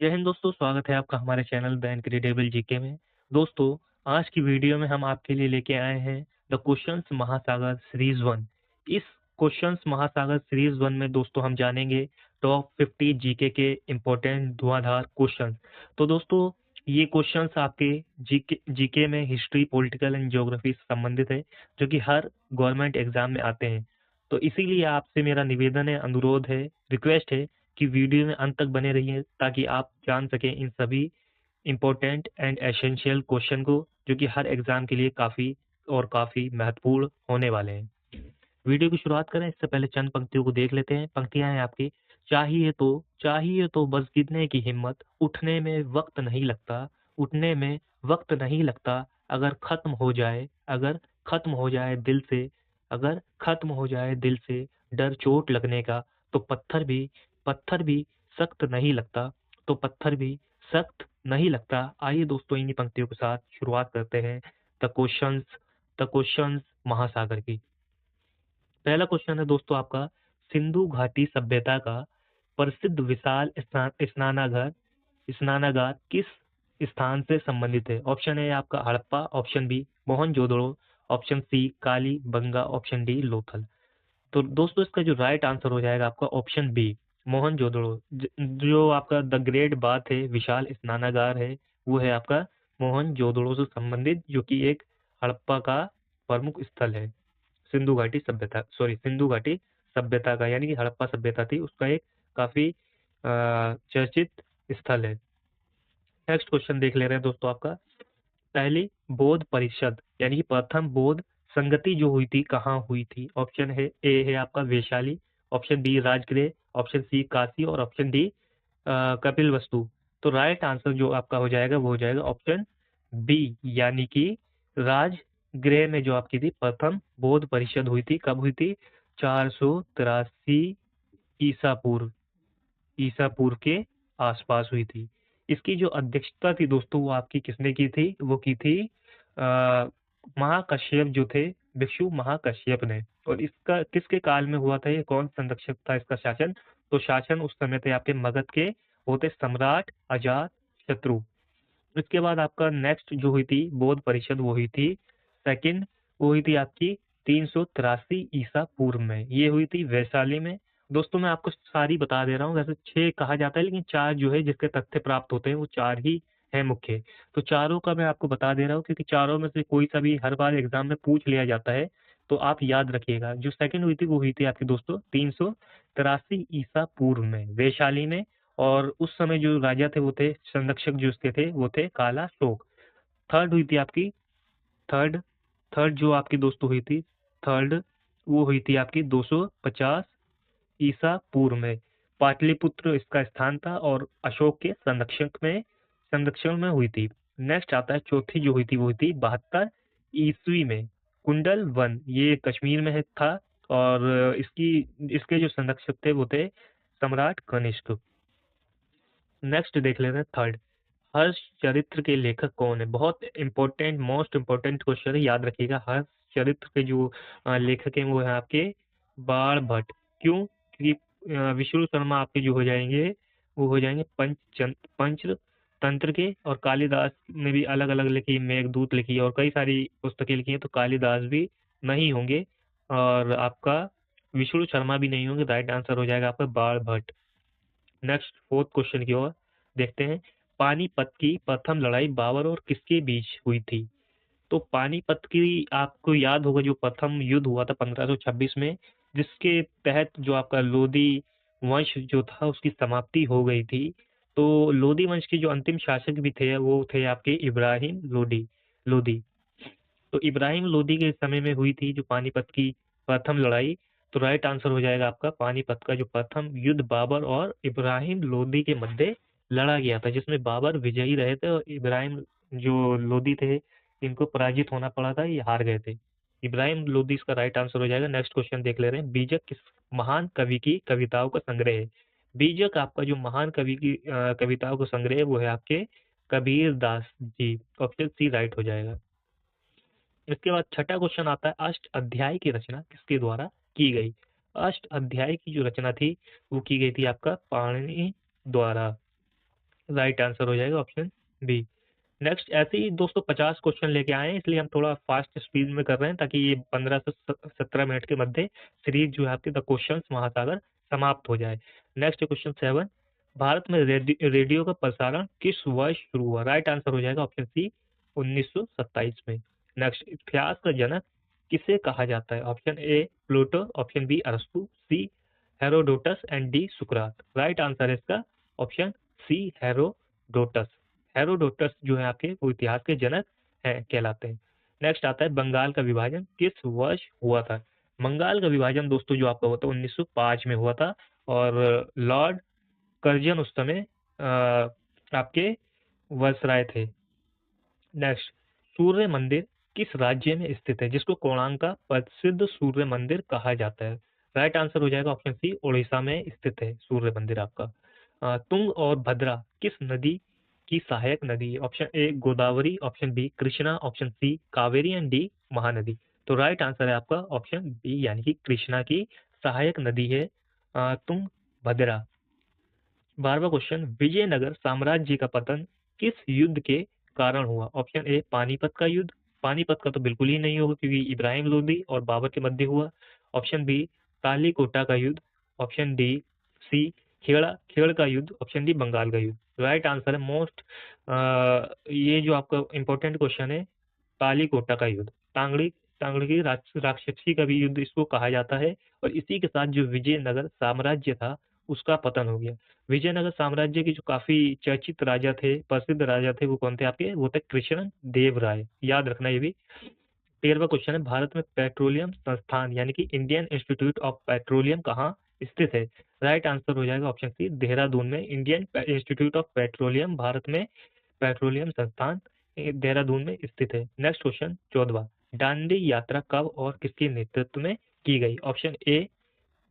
जय हिंद दोस्तों, स्वागत है आपका हमारे चैनल द इनक्रेडिबल जीके में। दोस्तों, आज की वीडियो में हम आपके लिए लेके आए हैं द क्वेश्चंस महासागर सीरीज 1। इस क्वेश्चंस महासागर सीरीज 1 में दोस्तों हम जानेंगे टॉप 50 जीके के इम्पोर्टेंट धुआंधार क्वेश्चंस। तो दोस्तों, ये क्वेश्चंस आपके जीके में हिस्ट्री, पॉलिटिकल एंड ज्योग्राफी से संबंधित है, जो कि हर गवर्नमेंट एग्जाम में आते हैं। तो इसीलिए आपसे मेरा निवेदन है, अनुरोध है, रिक्वेस्ट है कि वीडियो में अंत तक बने रहिए ताकि आप जान सकें इन सभी इंपॉर्टेंट एंड एसेंशियल क्वेश्चन को, जो कि हर एग्जाम के लिए काफी महत्वपूर्ण होने वाले हैं। वीडियो की शुरुआत करें इससे पहले चंद पंक्तियों को देख लेते हैं। पंक्तियां हैं आपकी। चाहिए तो बस गिरने की हिम्मत, उठने में वक्त नहीं लगता, उठने में वक्त नहीं लगता। अगर खत्म हो जाए दिल से अगर खत्म हो जाए दिल से डर चोट लगने का, तो पत्थर भी सख्त नहीं लगता, तो पत्थर भी सख्त नहीं लगता। आइए दोस्तों, इन्हीं पंक्तियों के साथ शुरुआत करते हैं द क्वेश्चंस महासागर की। पहला क्वेश्चन है दोस्तों आपका, सिंधु घाटी सभ्यता का प्रसिद्ध विशाल स्नानागार स्नानागार किस स्थान से संबंधित है? ऑप्शन ए आपका Harappa, option B Mohenjo-daro, option C Kali Banga, option D Lothal. तो दोस्तों, इसका जो राइट आंसर हो जाएगा आपका ऑप्शन बी मोहनजोदड़ो। जो आपका द ग्रेट बाथ है, विशाल स्नानागार है, वो है आपका मोहनजोदड़ो से संबंधित, जो कि एक हड़प्पा का प्रमुख स्थल है। सिंधु घाटी सभ्यता का, यानी कि हड़प्पा सभ्यता थी, उसका एक काफी चर्चित स्थल है। नेक्स्ट क्वेश्चन देख ले रहे हैं दोस्तों आपका। पहली बौद्ध परिषद यानी कि प्रथम बौद्ध संगति जो हुई थी, कहाँ हुई थी? ऑप्शन है ए है आपका Vaishali, option B Rajgriha, option C Kashi और ऑप्शन डी कपिल वस्तु। तो राइट आंसर जो आपका हो जाएगा वो हो जाएगा ऑप्शन बी, यानी कि राजगृह में जो आपकी थी प्रथम बौद्ध परिषद हुई थी। कब हुई थी? 483 ईसा पूर्व ईसा पूर्व के आसपास हुई थी। इसकी जो अध्यक्षता थी दोस्तों, वो आपकी किसने की थी? वो की थी महाकश्यप जो थे, भिक्षु महाकश्यप ने। और इसका किसके काल में हुआ था? ये कौन संरक्षक था इसका शासन? तो शासन उस समय थे आपके मगध के होते सम्राट अजात शत्रु। इसके बाद आपका नेक्स्ट जो हुई थी बौद्ध परिषद, वो हुई थी सेकंड, वो हुई थी आपकी 383 ईसा पूर्व में। ये हुई थी वैशाली में। दोस्तों, मैं आपको सारी बता दे रहा हूँ, वैसे 6 कहा जाता है, लेकिन 4 जो है जिसके तथ्य प्राप्त होते हैं वो 4 ही है मुख्य। तो चारों का मैं आपको बता दे रहा हूँ, क्योंकि चारों में से कोई सा भी हर बार एग्जाम में पूछ लिया जाता है, तो आप याद रखिएगा। जो सेकंड हुई थी वो हुई थी आपकी दोस्तों 383 ईसा पूर्व में वैशाली में। और उस समय जो राजा थे वो थे, संरक्षक जो उसके थे वो थे काला शोक। थर्ड हुई थी आपकी थर्ड थर्ड जो आपकी दोस्तों हुई थी थर्ड, वो हुई थी आपकी 250 ईसा पूर्व में। पाटलिपुत्र इसका स्थान था और अशोक के संरक्षण में हुई थी। नेक्स्ट आता है चौथी जो हुई थी वो हुई थी 72 ईस्वी में। कुंडल वन ये कश्मीर में था, और इसके जो संरक्षक थे वो थे सम्राट कनिष्क। नेक्स्ट देख लेते हैं थर्ड, हर्ष चरित्र के लेखक कौन है? बहुत इंपॉर्टेंट, मोस्ट इंपॉर्टेंट क्वेश्चन है, याद रखिएगा। हर्ष चरित्र के जो लेखक हैं वो है आपके बाण भट्ट। क्यों? क्योंकि विष्णु शर्मा आपके जो हो जाएंगे वो हो जाएंगे पंचतंत्र के। और कालिदास ने भी अलग अलग लिखी, मेघदूत लिखी और कई सारी पुस्तकें लिखी हैं, तो कालिदास भी नहीं होंगे और आपका विष्णु शर्मा भी नहीं होंगे। राइट आंसर हो जाएगा आपका बाण भट्ट। नेक्स्ट फोर्थ क्वेश्चन की ओर देखते हैं। पानीपत की प्रथम लड़ाई बाबर और किसके बीच हुई थी? तो पानीपत की आपको याद होगा, जो प्रथम युद्ध हुआ था 1526 में, जिसके तहत जो आपका लोधी वंश जो था उसकी समाप्ति हो गई थी। तो लोधी वंश के जो अंतिम शासक भी थे वो थे आपके इब्राहिम लोधी। तो इब्राहिम लोदी के समय में हुई थी जो पानीपत की प्रथम लड़ाई। तो राइट आंसर हो जाएगा आपका पानीपत का जो प्रथम युद्ध बाबर और इब्राहिम लोदी के मध्य लड़ा गया था, जिसमें बाबर विजयी रहे थे और इब्राहिम जो लोदी थे इनको पराजित होना पड़ा था, ये हार गए थे। इब्राहिम लोदी इसका राइट आंसर हो जाएगा। नेक्स्ट क्वेश्चन देख ले रहे हैं। बीजक किस महान कवि की कविताओं का संग्रह है? बीजक आपका जो महान कवि की कविताओं का संग्रह है वो है आपके Kabir Das ji. Option C right हो जाएगा। इसके बाद छठा क्वेश्चन आता है, अष्ट अध्याय की रचना किसके द्वारा की गई? अष्ट अध्याय की जो रचना थी वो की गई थी आपका पाणिनि द्वारा। राइट आंसर हो जाएगा ऑप्शन बी। नेक्स्ट, ऐसे ही दोस्तों 50 क्वेश्चन लेके आए हैं, इसलिए हम थोड़ा फास्ट स्पीड में कर रहे हैं ताकि ये 15 से 17 मिनट के मध्य सीरीज जो है आपकी द क्वेश्चंस महासागर समाप्त हो जाए। नेक्स्ट क्वेश्चन 7, भारत में रेडियो का प्रसारण किस वर्ष शुरू हुआ? राइट आंसर हो जाएगा ऑप्शन सी, 1927 में। नेक्स्ट, इतिहास का जनक किसे कहा जाता है? Option A Pluto, option B अरस्तु, सी हेरोडोटस एंड डी सुकरात। राइट आंसर है इसका ऑप्शन सी हेरोडोटस। हेरोडोटस जो है आपके वो इतिहास के जनक हैं कहलाते हैं। नेक्स्ट आता है बंगाल का विभाजन किस वर्ष हुआ था? बंगाल का विभाजन दोस्तों जो आपका हुआ था 1905 में हुआ था, और लॉर्ड कर्जन उस समय आपके वसराय थे। नेक्स्ट, सूर्य मंदिर किस राज्य में स्थित है जिसको कोणार्क का प्रसिद्ध सूर्य मंदिर कहा जाता है? राइट आंसर हो जाएगा ऑप्शन सी, उड़ीसा में स्थित है सूर्य मंदिर आपका। तुंग और भद्रा किस नदी की सहायक नदी है? Option A Godavari, option B Krishna, option C Kaveri and D Mahanadi. तो राइट आंसर है आपका ऑप्शन बी यानी कि कृष्णा की सहायक नदी है तुंग भद्रा। 12वां क्वेश्चन, विजयनगर साम्राज्य का पतन किस युद्ध के कारण हुआ? ऑप्शन ए पानीपत का युद्ध, पानीपत का तो बिल्कुल ही नहीं होगा क्योंकि इब्राहिम लोदी और बाबर के मध्य हुआ। ऑप्शन बी तालीकोटा का युद्ध, ऑप्शन डी सी खेड़ा खेड़ का युद्ध, ऑप्शन डी बंगाल का युद्ध। राइट आंसर है मोस्ट ये जो आपका इंपॉर्टेंट क्वेश्चन है, तालीकोटा का युद्ध। तांगड़ी तांगड़ी की राक्षसी का भी युद्ध इसको कहा जाता है, और इसी के साथ जो विजयनगर साम्राज्य था उसका पतन हो गया। विजयनगर साम्राज्य के जो काफी चर्चित राजा थे, प्रसिद्ध राजा थे, वो कौन थे आपके? वो थे कृष्ण देव राय, याद रखना ये भी। 13वां क्वेश्चन है, भारत में पेट्रोलियम संस्थान यानी कि इंडियन इंस्टीट्यूट ऑफ पेट्रोलियम कहाँ स्थित है? राइट आंसर हो जाएगा ऑप्शन सी, देहरादून में। Indian institute of petroleum, Bharat में पेट्रोलियम संस्थान देहरादून में स्थित है। नेक्स्ट क्वेश्चन 14वां, दांडी यात्रा कब और किसके नेतृत्व में की गई? Option A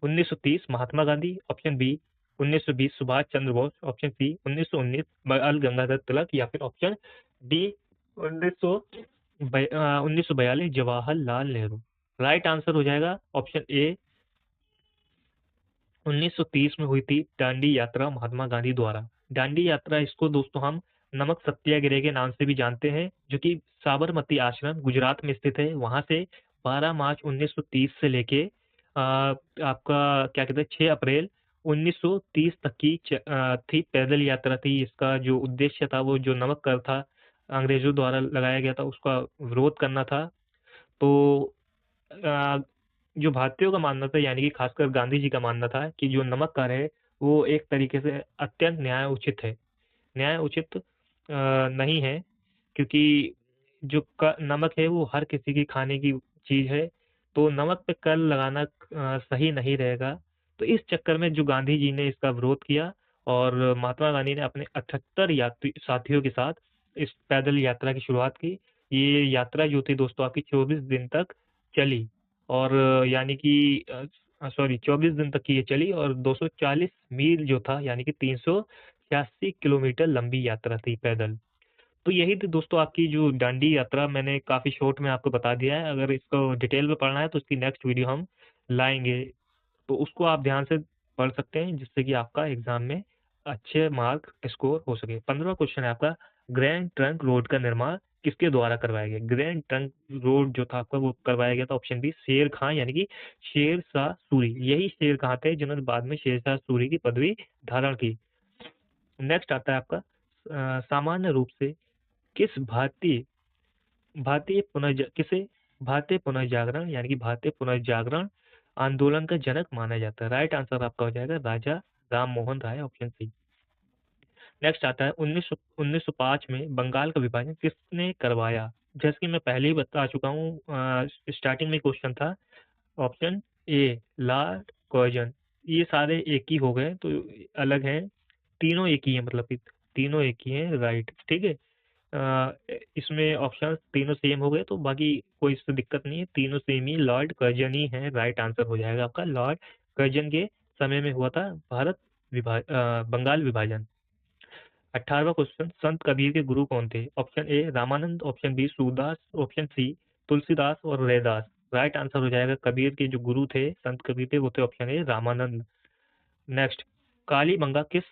1930 Mahatma Gandhi, option B 1920 Subhash Chandra Bose, option C 1919 Bal Gangadhar Tilak, या फिर option D 1942 Jawaharlal Nehru. Right answer हो जाएगा ऑप्शन ए 1930 में हुई थी दांडी यात्रा महात्मा गांधी द्वारा। दांडी यात्रा इसको दोस्तों हम नमक सत्याग्रह के नाम से भी जानते हैं, जो कि साबरमती आश्रम गुजरात में स्थित है। वहां से 12 मार्च 1930 से लेके आपका क्या कहते हैं 6 अप्रैल 1930 तक की थी पैदल यात्रा थी। इसका जो उद्देश्य था वो जो नमक कर था अंग्रेजों द्वारा लगाया गया था उसका विरोध करना था। तो अ, जो भारतीयों का मानना था यानी कि खासकर गांधी जी का मानना था कि जो नमक कर है वो एक तरीके से अत्यंत न्याय उचित है, न्याय उचित नहीं है, क्योंकि जो नमक है वो हर किसी की खाने की चीज है, तो नमक पे कर लगाना सही नहीं रहेगा। तो इस चक्कर में जो गांधी जी ने इसका विरोध किया, और महात्मा गांधी ने अपने 78 यात्री साथियों के साथ इस पैदल यात्रा की शुरुआत की। ये यात्रा जो थी दोस्तों आपकी 24 दिन तक चली, और यानी कि सॉरी 24 दिन तक की ये चली, और 240 मील जो था यानी कि 386 किलोमीटर लंबी यात्रा थी पैदल। तो यही थी दोस्तों आपकी जो डांडी यात्रा, मैंने काफी शॉर्ट में आपको बता दिया है। अगर इसको डिटेल में पढ़ना है तो इसकी नेक्स्ट वीडियो हम लाएंगे, तो उसको आप ध्यान से पढ़ सकते हैं जिससे कि आपका एग्जाम में अच्छे मार्क स्कोर हो सके। 15वां क्वेश्चन है आपका, ग्रैंड ट्रंक रोड का निर्माण किसके द्वारा करवाया गया? ग्रैंड ट्रंक रोड जो था आपका वो करवाया गया था ऑप्शन बी शेर खां यानी कि शेर शाह सूरी। यही शेर खां थे जिन्होंने बाद में शेर शाह सूरी की पदवी धारण की। नेक्स्ट आता है आपका सामान्य रूप से किस भारतीय भारतीय किसे भारतीय पुनर्जागरण यानी कि भारतीय पुनर्जागरण आंदोलन का जनक माना जाता है? राइट आंसर आपका हो जाएगा राजा Ram Mohan Roy, option C. Next आता है 1905 में बंगाल का विभाजन किसने करवाया? जैसे कि मैं पहले ही बता चुका हूँ, स्टार्टिंग में क्वेश्चन था। ऑप्शन ए लॉर्ड कर्जन, ये सारे एक ही हो गए तो अलग हैं, तीनों एक ही है, मतलब कि तीनों एक ही है। राइट, ठीक है। इसमें ऑप्शन तीनों सेम हो गए तो बाकी कोई इससे दिक्कत नहीं है, तीनों सेम ही लॉर्ड कर्जन ही है। राइट आंसर हो जाएगा आपका लॉर्ड कर्जन के समय में हुआ था बंगाल विभाजन। 18वां क्वेश्चन, संत कबीर के गुरु कौन थे? Option A Ramanand, option B Surdas, option C Tulsidas और रैदास। राइट आंसर हो जाएगा कबीर के जो गुरु थे संत कबीर थे वो थे ऑप्शन ए रामानंद। नेक्स्ट, काली गंगा किस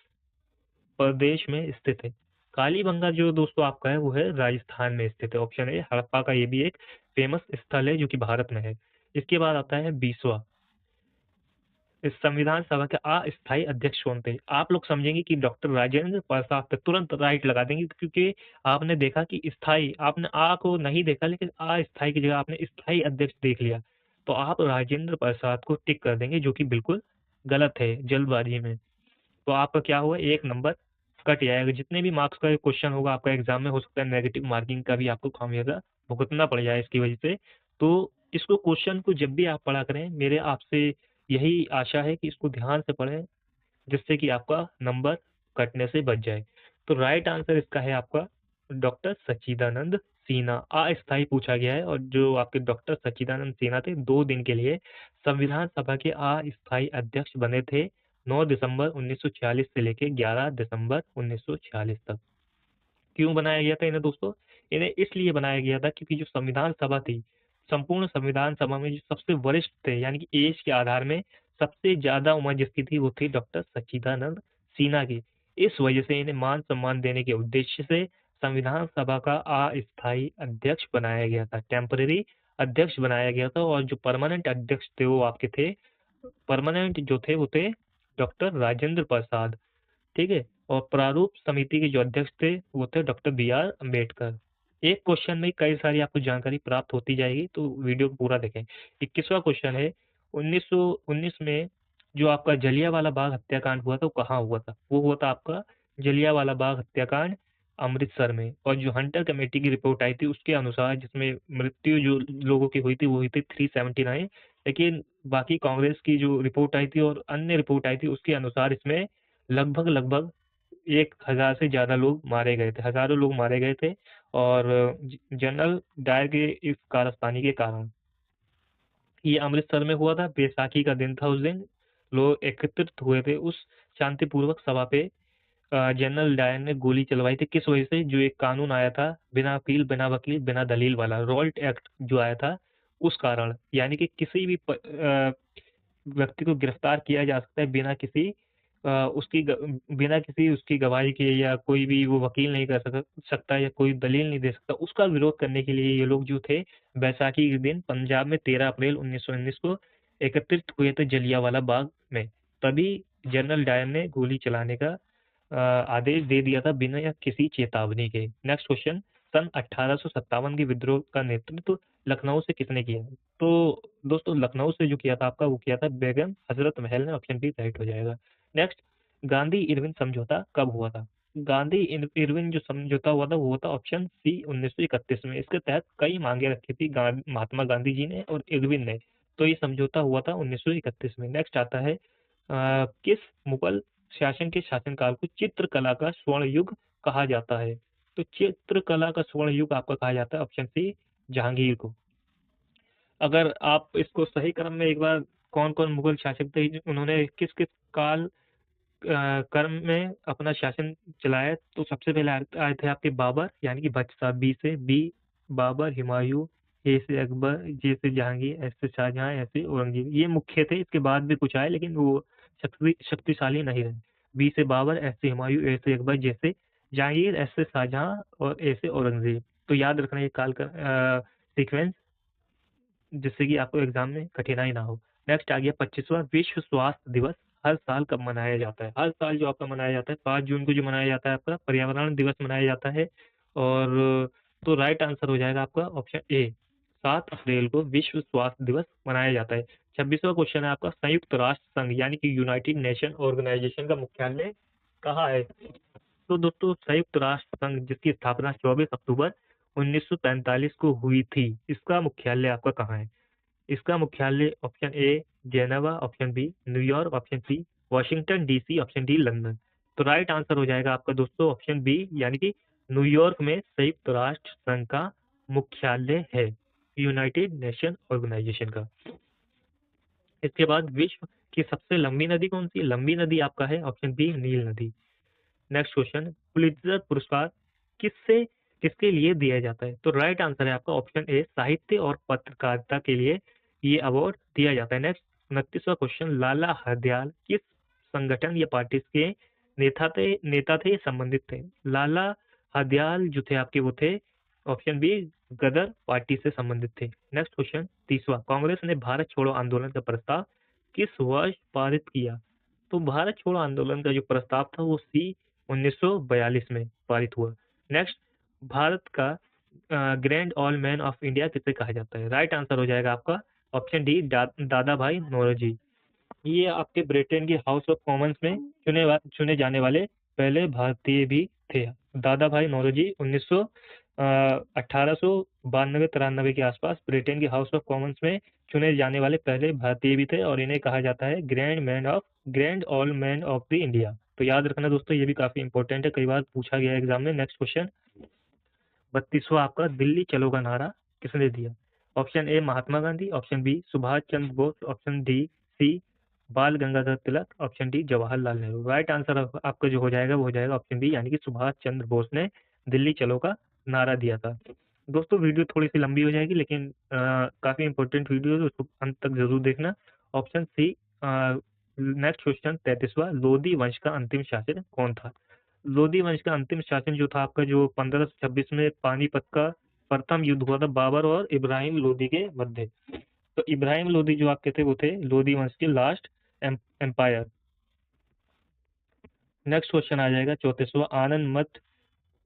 प्रदेश में स्थित है। कालीबंगा जो दोस्तों आपका है वो है राजस्थान में स्थित है। ऑप्शन ए हड़प्पा का ये भी एक फेमस स्थल है जो कि भारत में है। इसके बाद आता है 20वां, इस संविधान सभा के अस्थायी अध्यक्ष कौन थे? आप लोग समझेंगे कि डॉक्टर राजेंद्र प्रसाद थे, तुरंत राइट लगा देंगे, क्योंकि आपने देखा कि स्थायी, आपने आ को नहीं देखा लेकिन अस्थायी की जगह आपने स्थायी अध्यक्ष देख लिया, तो आप राजेंद्र प्रसाद को टिक कर देंगे, जो कि बिल्कुल गलत है जल्दबाजी में। तो आपका क्या हुआ, 1 नंबर कट जाएगा। जितने भी मार्क्स का क्वेश्चन होगा आपका एग्जाम में, हो सकता है नेगेटिव मार्किंग का भी आपको खामियाजा भुगतना पड़ जाए इसकी वजह से। तो इसको क्वेश्चन को जब भी आप पढ़ा करें, मेरे आपसे यही आशा है कि इसको ध्यान से पढ़ें, जिससे कि आपका नंबर कटने से बच जाए। तो राइट आंसर इसका है आपका डॉक्टर सच्चिदानंद सिन्हा। अस्थायी पूछा गया है, और जो आपके डॉक्टर सच्चिदानंद सिन्हा थे 2 दिन के लिए संविधान सभा के अस्थायी अध्यक्ष बने थे, 9 दिसंबर 1946 से लेके 11 दिसंबर 1946 तक। क्यों बनाया गया था इन्हें दोस्तों? इन्हें इसलिए बनाया गया था क्योंकि जो संविधान सभा थी, संपूर्ण संविधान सभा में जो सबसे वरिष्ठ थे, यानी कि एज के आधार में सबसे ज्यादा उम्र जिसकी थी वो थी डॉक्टर सच्चिदानंद सिन्हा की। इस वजह से इन्हें मान सम्मान देने के उद्देश्य से संविधान सभा का अस्थायी अध्यक्ष बनाया गया था, टेम्पररी अध्यक्ष बनाया गया था। और जो परमानेंट अध्यक्ष थे वो आपके थे, परमानेंट जो थे वो थे डॉक्टर राजेंद्र प्रसाद। ठीक है। और प्रारूप समिति के जो अध्यक्ष थे वो थे डॉक्टर बी.आर. अम्बेडकर। एक क्वेश्चन में कई सारी आपको जानकारी प्राप्त होती जाएगी, तो वीडियो को पूरा देखें। 21वां क्वेश्चन है, 1919 में जो आपका जलियांवाला बाग हत्याकांड हुआ था वो कहाँ हुआ था? वो हुआ था आपका जलियांवाला बाग हत्याकांड अमृतसर में। और जो हंटर कमेटी की रिपोर्ट आई थी उसके अनुसार, जिसमें मृत्यु जो लोगों की हुई थी वो हुई थी 379, लेकिन बाकी कांग्रेस की जो रिपोर्ट आई थी और अन्य रिपोर्ट आई थी उसके अनुसार इसमें लगभग लगभग 1,000 से ज्यादा लोग मारे गए थे, हजारों लोग मारे गए थे। और जनरल डायर के इस कारस्तानी के कारण ये अमृतसर में हुआ था। बैसाखी का दिन था, उस दिन लोग एकत्रित हुए थे उस शांतिपूर्वक सभा पे। जनरल डायर ने गोली चलवाई थी, किस वजह से? जो एक कानून आया था बिना अपील बिना वकील बिना दलील वाला, रोल्ट एक्ट जो आया था, उस कारण। यानी कि किसी भी व्यक्ति को गिरफ्तार किया जा सकता है बिना किसी बिना किसी उसकी गवाही के, या कोई भी वो वकील नहीं कर सकता, या कोई दलील नहीं दे सकता। उसका विरोध करने के लिए ये लोग जो थे बैसाखी के दिन पंजाब में 13 अप्रैल 1919 को एकत्रित हुए थे जलियांवाला बाग में। तभी जनरल डायर ने गोली चलाने का आदेश दे दिया था बिना या किसी चेतावनी के। नेक्स्ट क्वेश्चन, सन 1857 के विद्रोह का नेतृत्व लखनऊ से किसने किया? तो दोस्तों लखनऊ से जो किया था आपका, वो किया था बेगम हजरत महल ने। ऑप्शन बी राइट हो जाएगा। नेक्स्ट, गांधी इरविन समझौता कब हुआ था? गांधी इरविन जो समझौता हुआ था वो हुआ था ऑप्शन सी 1931 में। इसके तहत कई मांगे रखी थी महात्मा गांधी जी ने और इरविन ने। तो ये समझौता हुआ था 1931 में। नेक्स्ट आता है, किस मुगल शासन के शासनकाल को चित्रकला का स्वर्ण युग कहा जाता है? तो चित्रकला का स्वर्ण युग आपका कहा जाता है ऑप्शन सी जहांगीर को। अगर आप इसको सही क्रम में एक बार, कौन कौन मुगल शासक थे, उन्होंने किस किस काल कर्म में अपना शासन चलाया, तो सबसे पहले आए थे आपके बाबर, यानी कि बादशाह, बी से बी बाबर, हुमायूं, ए से अकबर, जे से जहांगीर, एस से शाहजहां, ऐस से औरंगजेब। ये मुख्य थे, इसके बाद भी कुछ आए लेकिन वो शक्तिशाली नहीं रहे। बी से बाबर, एस से हुमायूं, ए से अकबर, जे से जहांगीर, एस से शाहजहां और ए से औरंगजेब। तो याद रखना ये काल का सीक्वेंस, जिससे कि आपको एग्जाम में कठिनाई ना हो। नेक्स्ट आ गया 25वां, विश्व स्वास्थ्य दिवस हर साल कब मनाया जाता है? हर साल जो आपका मनाया जाता है 5 जून को जो मनाया जाता है आपका पर्यावरण दिवस मनाया जाता है। और तो राइट आंसर हो जाएगा आपका ऑप्शन ए, 7 अप्रैल को विश्व स्वास्थ्य दिवस मनाया जाता है। 26वां क्वेश्चन है आपका, संयुक्त राष्ट्र संघ यानी कि यूनाइटेड नेशन ऑर्गेनाइजेशन का मुख्यालय कहाँ है? तो दोस्तों संयुक्त राष्ट्र संघ जिसकी स्थापना 24 अक्टूबर 1945 को हुई थी, इसका मुख्यालय आपका कहाँ है? इसका मुख्यालय option A Geneva, option B New York, option C Washington DC, option D London. तो राइट आंसर हो जाएगा आपका दोस्तों ऑप्शन बी, यानी कि न्यूयॉर्क में संयुक्त राष्ट्र संघ का मुख्यालय है, यूनाइटेड नेशन ऑर्गेनाइजेशन का। इसके बाद विश्व की सबसे लंबी नदी कौन सी? लंबी नदी आपका है ऑप्शन बी नील नदी। नेक्स्ट क्वेश्चन, पुलित्जर पुरस्कार किससे किसके लिए दिया जाता है? तो राइट आंसर है आपका ऑप्शन ए, साहित्य और पत्रकारिता के लिए ये अवार्ड दिया जाता है। नेक्स्ट 29वां क्वेश्चन, लाला हरदयाल किस संगठन या पार्टी के नेता थे या संबंधित थे? लाला हरदयाल जो थे आपके वो थे ऑप्शन बी गदर पार्टी से संबंधित थे। नेक्स्ट क्वेश्चन तीसरा, कांग्रेस ने भारत छोड़ो आंदोलन का प्रस्ताव किस वर्ष पारित किया? तो भारत छोड़ो आंदोलन का जो प्रस्ताव था वो सी 1942 में पारित हुआ। नेक्स्ट, भारत का grand old man of India किसे कहा जाता है? राइट आंसर हो जाएगा आपका ऑप्शन डी दादा भाई नौरोजी। ये आपके ब्रिटेन के हाउस ऑफ कॉमन्स में चुने जाने वाले पहले भारतीय भी थे। दादा भाई नौरोजी 1892-93 के आसपास ब्रिटेन के हाउस ऑफ कॉमन्स में चुने जाने वाले पहले भारतीय भी थे और इन्हें कहा जाता है grand old man of the India. तो याद रखना दोस्तों, ये भी काफी इंपॉर्टेंट है, कई बार पूछा गया एग्जाम में। नेक्स्ट क्वेश्चन 32वां आपका, दिल्ली चलो का नारा किसने दिया? Option A Mahatma Gandhi, option B Subhash Chandra Bose, option D C Bal Gangadhar Tilak, option D Jawaharlal Nehru. Right answer आपका जो हो जाएगा वो हो जाएगा ऑप्शन बी, यानी कि सुभाष चंद्र बोस ने दिल्ली चलो का नारा दिया था। दोस्तों वीडियो थोड़ी सी लंबी हो जाएगी लेकिन काफी इंपॉर्टेंट वीडियो है, तो उसको अंत तक जरूर देखना। Option C. नेक्स्ट क्वेश्चन 33वां, लोधी वंश का अंतिम शासक कौन था? लोधी वंश का अंतिम शासन जो था आपका, जो 1526 में पानीपत का प्रथम युद्ध हुआ था बाबर और इब्राहिम लोधी के मध्य। तो इब्राहिम लोधी जो आपके थे वो थे लोधी वंश के लास्ट एम्पायर। नेक्स्ट क्वेश्चन आ जाएगा 34वां, आनंद मठ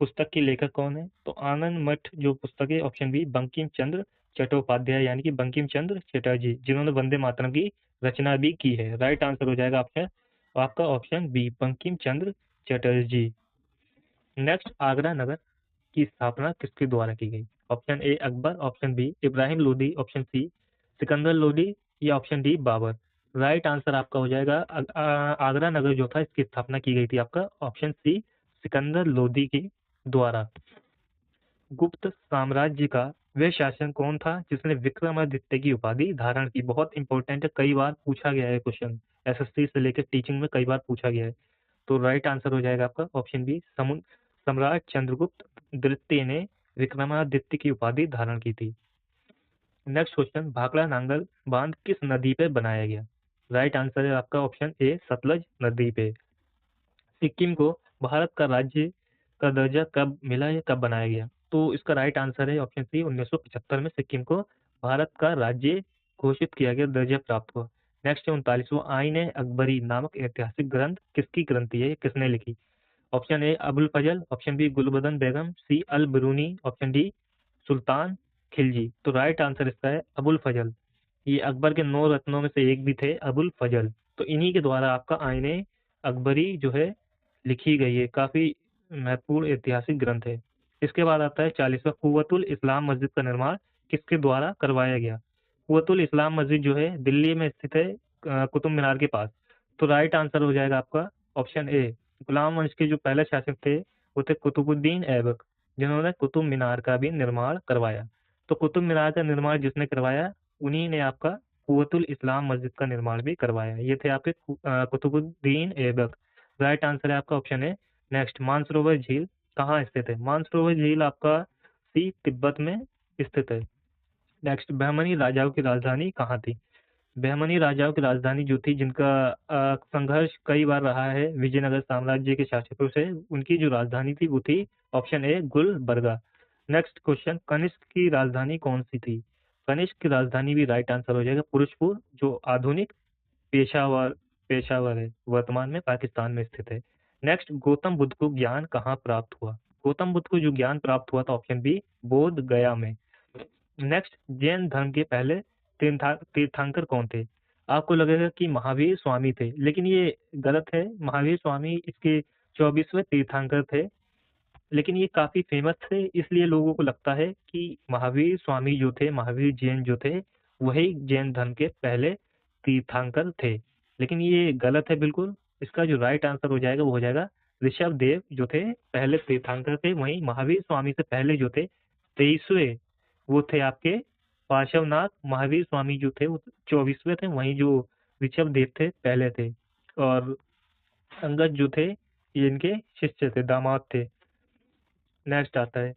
पुस्तक के लेखक कौन है? तो आनंद मठ जो पुस्तक है ऑप्शन बी बंकिम चंद्र चट्टोपाध्याय, यानी कि बंकिम चंद्र चटर्जी, जिन्होंने वंदे मातरम की रचना भी की है। राइट आंसर हो जाएगा आपका option B Bankim Chandra Chatterjee. Next, Agra नगर की स्थापना किसके द्वारा की गई? Option A Akbar, option B Ibrahim Lodi, option C Sikandar Lodi या option D Babur. Right answer आपका हो जाएगा आगरा नगर जो था इसकी स्थापना की गई थी आपका ऑप्शन सी सिकंदर लोदी के द्वारा। गुप्त साम्राज्य का वह शासन कौन था जिसने विक्रमादित्य की उपाधि धारण की? बहुत इंपॉर्टेंट है, कई बार पूछा गया है क्वेश्चन, एसएससी से लेकर टीचिंग में कई बार पूछा गया है। तो राइट आंसर हो जाएगा आपका ऑप्शन बी सम्राट चंद्रगुप्त द्वितीय ने विक्रमादित्य की उपाधि धारण की थी। नेक्स्ट क्वेश्चन, भाखड़ा नांगल बांध किस नदी पे बनाया गया? राइट आंसर है आपका ऑप्शन ए सतलज नदी पे। सिक्किम को भारत का राज्य का दर्जा कब मिला या कब बनाया गया? तो इसका राइट आंसर है ऑप्शन सी 1975 में सिक्किम को भारत का राज्य घोषित किया गया, दर्जा प्राप्त हुआ। नेक्स्ट है 39वां, आईन ए अकबरी नामक ऐतिहासिक ग्रंथ किसकी ग्रंथि है, किसने लिखी? Option A Abul Fazl, option B Gulbadan Begum, C Al Biruni, option D Sultan Khilji. तो राइट आंसर इसका है अबुल फजल। ये अकबर के 9 रत्नों में से एक भी थे अबुल फजल। तो इन्हीं के द्वारा आपका आईने अकबरी जो है लिखी गई है, काफी महत्वपूर्ण ऐतिहासिक ग्रंथ है। इसके बाद आता है 40वां, कुव्वतुल इस्लाम मस्जिद का निर्माण किसके द्वारा करवाया गया? कुव्वतुल इस्लाम मस्जिद जो है दिल्ली में स्थित है कुतुब मीनार के पास। तो राइट आंसर हो जाएगा आपका ऑप्शन ए, गुलाम वंश के जो पहले शासक थे वो थे कुतुबुद्दीन ऐबक, जिन्होंने कुतुब मीनार का भी निर्माण करवाया। तो कुतुब मीनार का निर्माण जिसने करवाया उन्हीं ने आपका कुव्वतुल इस्लाम मस्जिद का निर्माण भी करवाया। ये थे आपके कुतुबुद्दीन ऐबक। राइट आंसर है आपका ऑप्शन है। नेक्स्ट, मानसरोवर झील कहाँ स्थित है? मानसरोवर झील आपका सी तिब्बत में स्थित है। नेक्स्ट, बहमनी राजाओं की राजधानी कहाँ थी? बहमनी राजाओं की राजधानी जो थी, जिनका संघर्ष कई बार रहा है विजयनगर साम्राज्य के शासकों से, उनकी जो राजधानी थी वो थी option A Gulbarga. Next question, Kanishka की राजधानी कौन सी थी? कनिष्क की राजधानी भी राइट आंसर हो जाएगा पुरुषपुर, जो आधुनिक पेशावर पेशावर है, वर्तमान में पाकिस्तान में स्थित है। नेक्स्ट, गौतम बुद्ध को ज्ञान कहाँ प्राप्त हुआ? गौतम बुद्ध को जो ज्ञान प्राप्त हुआ था ऑप्शन बी बोध गया में। नेक्स्ट, जैन धर्म के पहले तीर्थंकर कौन थे? आपको लगेगा कि महावीर स्वामी थे, लेकिन ये गलत है। महावीर स्वामी इसके 24वें तीर्थंकर थे, लेकिन ये काफी फेमस थे, इसलिए लोगों को लगता है कि महावीर स्वामी जो थे, महावीर जैन जो थे, वही जैन धर्म के पहले तीर्थंकर थे, लेकिन ये गलत है बिल्कुल। इसका जो राइट आंसर हो जाएगा वो हो जाएगा ऋषभ देव जो थे पहले तीर्थंकर थे। वहीं महावीर स्वामी से पहले जो थे 23वें वो थे आपके पार्श्वनाथ। महावीर स्वामी जो थे वो 24वें थे, वहीं जो ऋषभ देव थे पहले थे। और अंगद जो थे ये इनके शिष्य थे, दामाद थे। नेक्स्ट आता है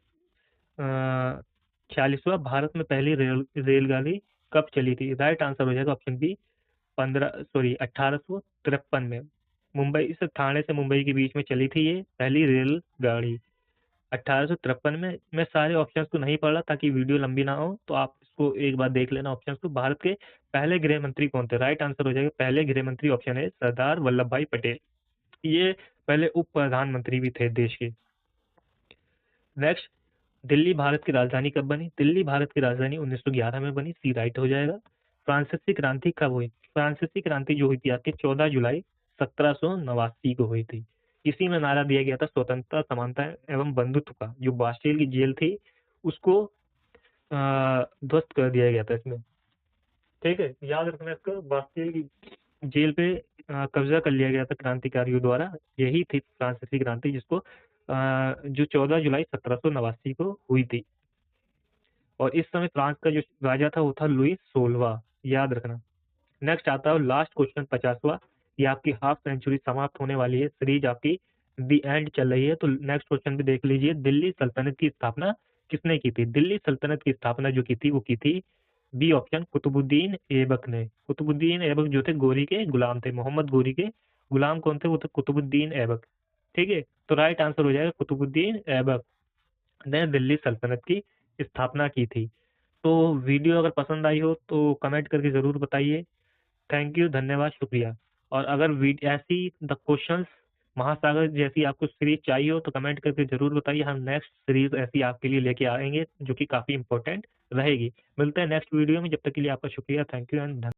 46वां, भारत में पहली रेलगाड़ी कब चली थी? राइट आंसर हो जाएगा ऑप्शन बी 1853 में। मुंबई से ठाणे से मुंबई के बीच में चली थी ये पहली रेलगाड़ी 1853 में। मैं सारे ऑप्शंस को नहीं पढ़ रहा ताकि वीडियो लंबी ना हो, तो आप इसको एक बार देख लेना ऑप्शंस को। भारत के पहले गृह मंत्री कौन थे? राइट आंसर हो जाएगा पहले गृह मंत्री, ऑप्शन है सरदार वल्लभ भाई पटेल। ये पहले उप प्रधानमंत्री भी थे देश के। नेक्स्ट, दिल्ली भारत की राजधानी कब बनी? दिल्ली भारत की राजधानी 1911 में बनी, सी राइट हो जाएगा। फ्रांसीसी क्रांति कब हुई? फ्रांसीसी क्रांति जो हुई थी आपकी 14 जुलाई 1789 को हुई थी। इसी में नारा दिया गया था स्वतंत्रता, समानता एवं बंधुत्व का। जो बास्टिल की जेल थी उसको ध्वस्त कर दिया गया था इसमें। ठीक है, याद रखना इसको, बास्टिल की जेल पे कब्जा कर लिया गया था क्रांतिकारियों द्वारा। यही थी फ्रांसीसी क्रांति, जिसको जो 14 जुलाई 1789 को हुई थी। और इस समय फ्रांस का जो राजा था वो था लुई 16वां, याद रखना। नेक्स्ट आता है लास्ट क्वेश्चन 50वां। ये आपकी हाफ सेंचुरी समाप्त होने वाली है, सीरीज आपकी दी एंड चल रही है। तो नेक्स्ट क्वेश्चन भी देख लीजिए, दिल्ली सल्तनत की स्थापना किसने की थी? दिल्ली सल्तनत की स्थापना जो की थी वो की थी, बी ऑप्शन, कुतुबुद्दीन ऐबक ने। कुतुबुद्दीन ऐबक जो थे गोरी के गुलाम थे, मोहम्मद गोरी के गुलाम कौन थे? वो थे कुतुबुद्दीन ऐबक। ठीक है, तो राइट आंसर हो जाएगा कुतुबुद्दीन ऐबक ने दिल्ली सल्तनत की स्थापना की थी। तो वीडियो अगर पसंद आई हो तो कमेंट करके जरूर बताइए। थैंक यू, धन्यवाद, शुक्रिया। और अगर ऐसी द क्वेश्चंस महासागर जैसी आपको सीरीज चाहिए हो तो कमेंट करके जरूर बताइए। हम नेक्स्ट सीरीज ऐसी आपके लिए लेके आएंगे जो कि काफी इंपॉर्टेंट रहेगी। मिलते हैं नेक्स्ट वीडियो में, जब तक के लिए आपका शुक्रिया, थैंक यू एंड